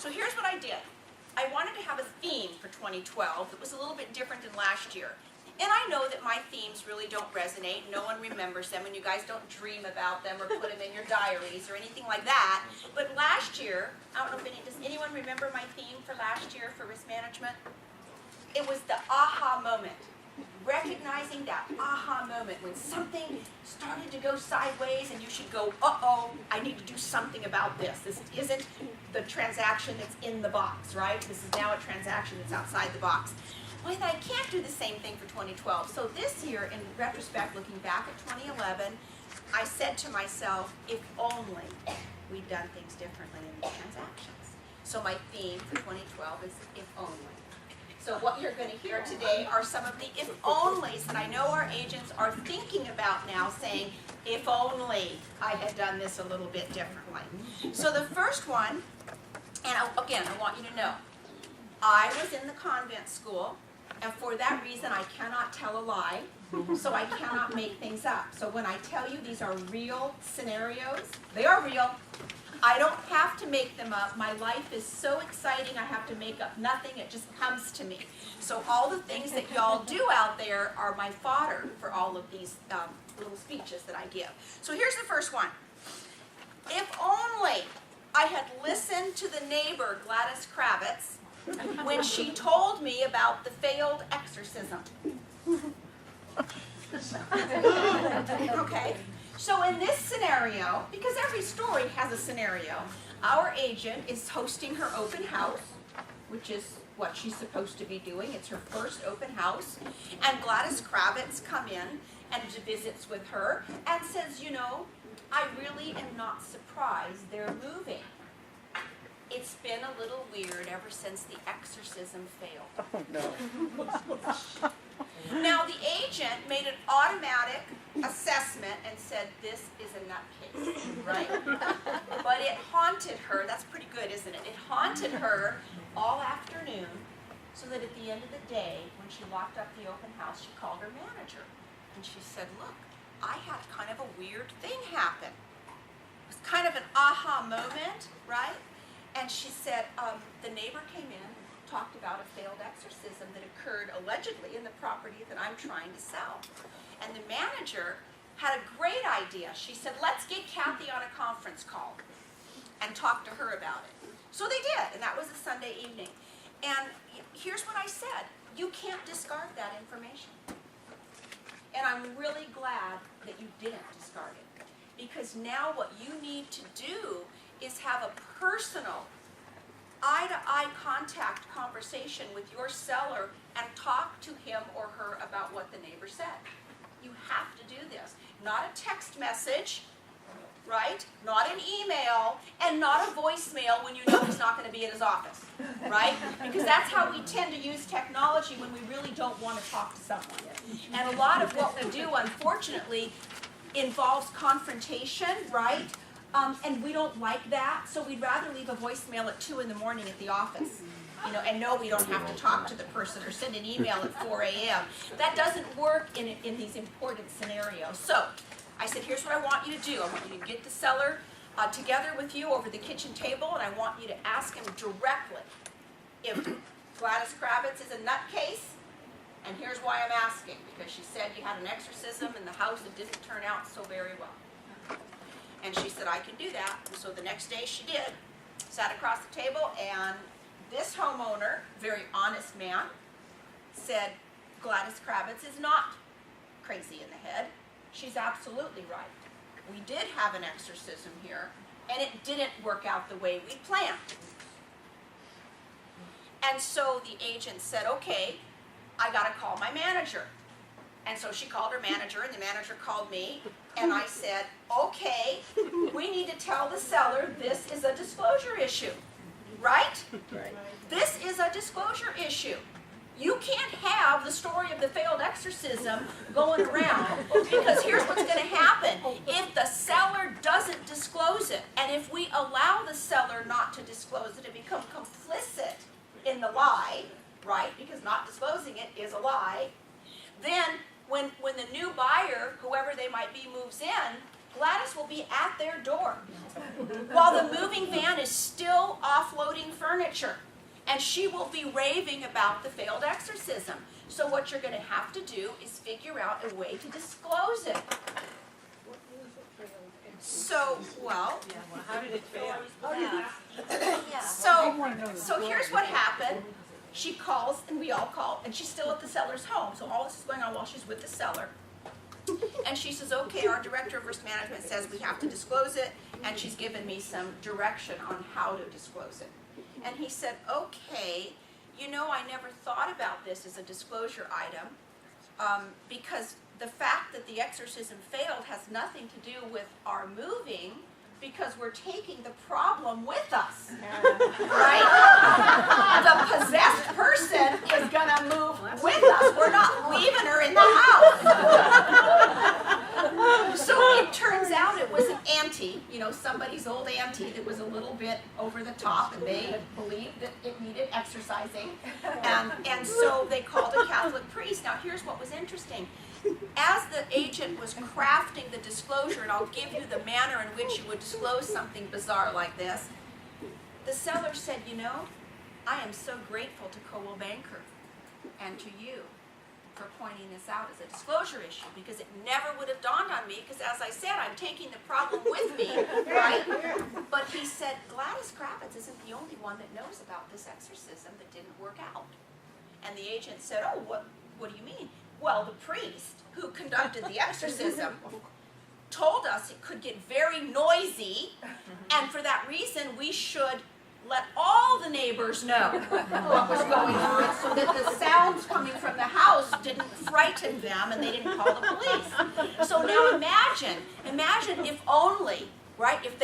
So here's what I did. I wanted to have a theme for 2012 that was a little bit different than last year. And I know that my themes really don't resonate. No one remembers them, and you guys don't dream about them or put them in your diaries or anything like that. But last year, I don't know if does anyone remember my theme for last year for risk management? It was the aha moment. Recognizing that aha moment when something started to go sideways and you should go, uh-oh, I need to do something about this. This isn't the transaction that's in the box, right? This is now a transaction that's outside the box. Well, I can't do the same thing for 2012. So this year, in retrospect, looking back at 2011, I said to myself, if only we'd done things differently in these transactions. So my theme for 2012 is if only. So what you're going to hear today are some of the if-onlys that I know our agents are thinking about now, saying, if only I had done this a little bit differently. So the first one, and again, I want you to know, I was in the convent school, and for that reason I cannot tell a lie, so I cannot make things up. So when I tell you these are real scenarios, they are real. I don't have to make them up. My life is so exciting, I have to make up nothing. It just comes to me. So all the things that y'all do out there are my fodder for all of these little speeches that I give. So here's the first one. If only I had listened to the neighbor, Gladys Kravitz, when she told me about the failed exorcism. Okay? So in this scenario, because every story has a scenario, our agent is hosting her open house, which is what she's supposed to be doing. It's her first open house. And Gladys Kravitz come in and visits with her and says, you know, I really am not surprised they're moving. It's been a little weird ever since the exorcism failed. Oh, no. Now, the agent made an automatic assessment and said, this is a nutcase, right? But it haunted her. That's pretty good, isn't it? It haunted her all afternoon, so that at the end of the day, when she locked up the open house, she called her manager. And she said, look, I had kind of a weird thing happen. It was kind of an aha moment, right? And she said, the neighbor came in, talked about a failed exorcism that occurred allegedly in the property that I'm trying to sell. And the manager had a great idea. She said, let's get Kathy on a conference call and talk to her about it. So they did, and that was a Sunday evening. And here's what I said. You can't discard that information. And I'm really glad that you didn't discard it. Because now what you need to do is have a personal, eye-to-eye contact conversation with your seller and talk to him or her about what the neighbor said. You have to do this. Not a text message, right? Not an email, and not a voicemail when you know he's not going to be at his office, right? Because that's how we tend to use technology when we really don't want to talk to someone. And a lot of what we do, unfortunately, involves confrontation, right? And we don't like that, so we'd rather leave a voicemail at 2 in the morning at the office, you know, and know we don't have to talk to the person or send an email at 4 a.m. That doesn't work in these important scenarios. So I said, here's what I want you to do. I want you to get the seller together with you over the kitchen table, and I want you to ask him directly if Gladys Kravitz is a nutcase. And here's why I'm asking, because she said you had an exorcism in the house that didn't turn out so very well. And she said, I can do that. And so the next day she did. Sat across the table, and this homeowner, very honest man, said Gladys Kravitz is not crazy in the head. She's absolutely right. We did have an exorcism here, and it didn't work out the way we planned. And so the agent said, okay, I got to call my manager. And so she called her manager, and the manager called me, and I said, okay, we need to tell the seller this is a disclosure issue, right? Right. This is a disclosure issue. You can't have the story of the failed exorcism going around, because here's what's going to happen. If the seller doesn't disclose it, and if we allow the seller not to disclose it and become complicit in the lie, right, because not disclosing it is a lie, then when the new buyer, whoever they might be, moves in, Gladys will be at their door while the moving van is still offloading furniture. furniture. And she will be raving about the failed exorcism. So what you're going to have to do is figure out a way to disclose it. So, well, How did it fail? so here's what happened. She calls, and we all call, and she's still at the seller's home. So all this is going on while she's with the seller. And she says, okay, our director of risk management says we have to disclose it, and she's given me some direction on how to disclose it. And he said, okay, you know, I never thought about this as a disclosure item, because the fact that the exorcism failed has nothing to do with our moving, because we're taking the problem with us, right? The possessed person is going to move with us. We're not leaving her in the house. So it turns out it was an auntie, you know, somebody's old auntie that was a little bit over the top, and they believed that it needed exercising. And so they called a Catholic priest. Now here's what was interesting. As the agent was crafting the disclosure, and I'll give you the manner in which you would disclose something bizarre like this, the seller said, you know, I am so grateful to Coldwell Banker and to you for pointing this out as a disclosure issue, because it never would have dawned on me, because as I said, I'm taking the problem with me, right? But he said, Gladys Kravitz isn't the only one that knows about this exorcism that didn't work out. And the agent said, oh, what do you mean? Well, the priest who conducted the exorcism told us it could get very noisy, and for that reason we should let all the neighbors know what was going on, so that the sounds coming from the house didn't frighten them and they didn't call the police. So now imagine if only, right, if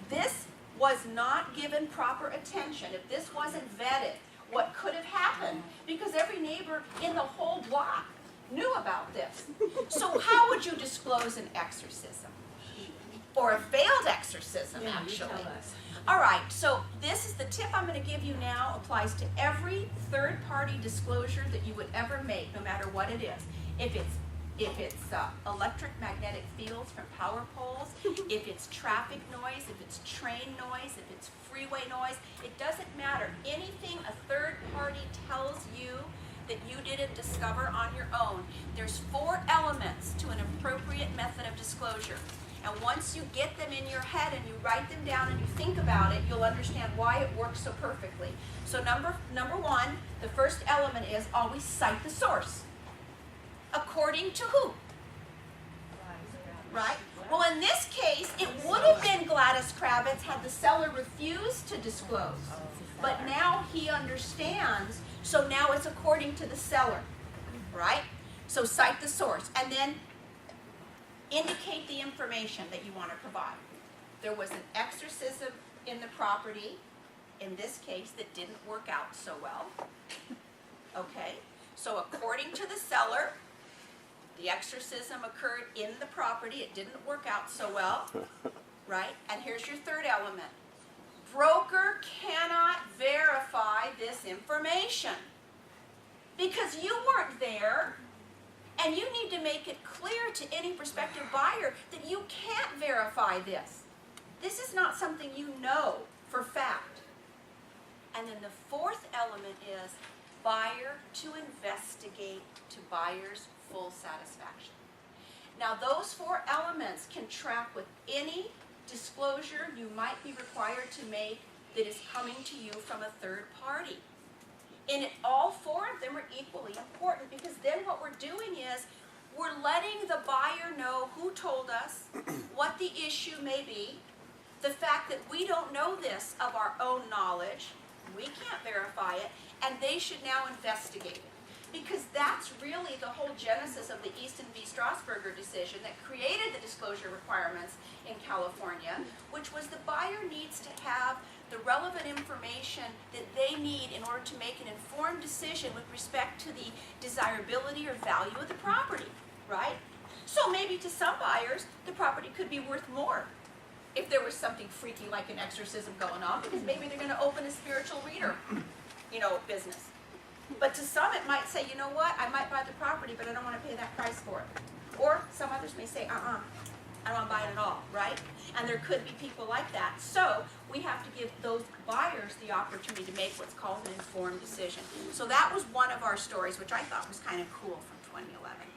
this was not given proper attention, if this wasn't vetted, what could have happened? Because every neighbor in the whole block knew about this. So how would you disclose an exorcism? Or a failed exorcism, actually. All right, so this is the tip I'm going to give you now, applies to every third-party disclosure that you would ever make, no matter what it is. If it's electromagnetic fields from power poles, if it's traffic noise, if it's train noise, if it's freeway noise, it doesn't matter. Anything a third party tells you that you didn't discover on your own. There's 4 elements to an appropriate method of disclosure. And once you get them in your head and you write them down and you think about it, you'll understand why it works so perfectly. So number 1, the first element is always cite the source. According to who? Right? Well, in this case, it would have been Gladys Kravitz had the seller refused to disclose. But now he understands, so now it's according to the seller, right? So cite the source, and then indicate the information that you want to provide. There was an exorcism in the property, in this case, that didn't work out so well. Okay, so according to the seller, the exorcism occurred in the property. It didn't work out so well, right? And here's your third element. Broker cannot verify this information because you weren't there, and you need to make it clear to any prospective buyer that you can't verify this. This is not something you know for fact. And then the fourth element is buyer to investigate to buyer's full satisfaction. Now those 4 elements can track with any disclosure you might be required to make that is coming to you from a third party. And all 4 of them are equally important, because then what we're doing is we're letting the buyer know who told us, what the issue may be, the fact that we don't know this of our own knowledge, we can't verify it, and they should now investigate it. Because that's really the whole genesis of the Easton v. Strasburger decision that created the disclosure requirements in California, which was the buyer needs to have the relevant information that they need in order to make an informed decision with respect to the desirability or value of the property, right? So maybe to some buyers, the property could be worth more if there was something freaky like an exorcism going on, because maybe they're going to open a spiritual reader, business. But to some it might say, you know what, I might buy the property, but I don't want to pay that price for it. Or some others may say, I don't want to buy it at all, right? And there could be people like that. So we have to give those buyers the opportunity to make what's called an informed decision. So that was one of our stories, which I thought was kind of cool from 2011.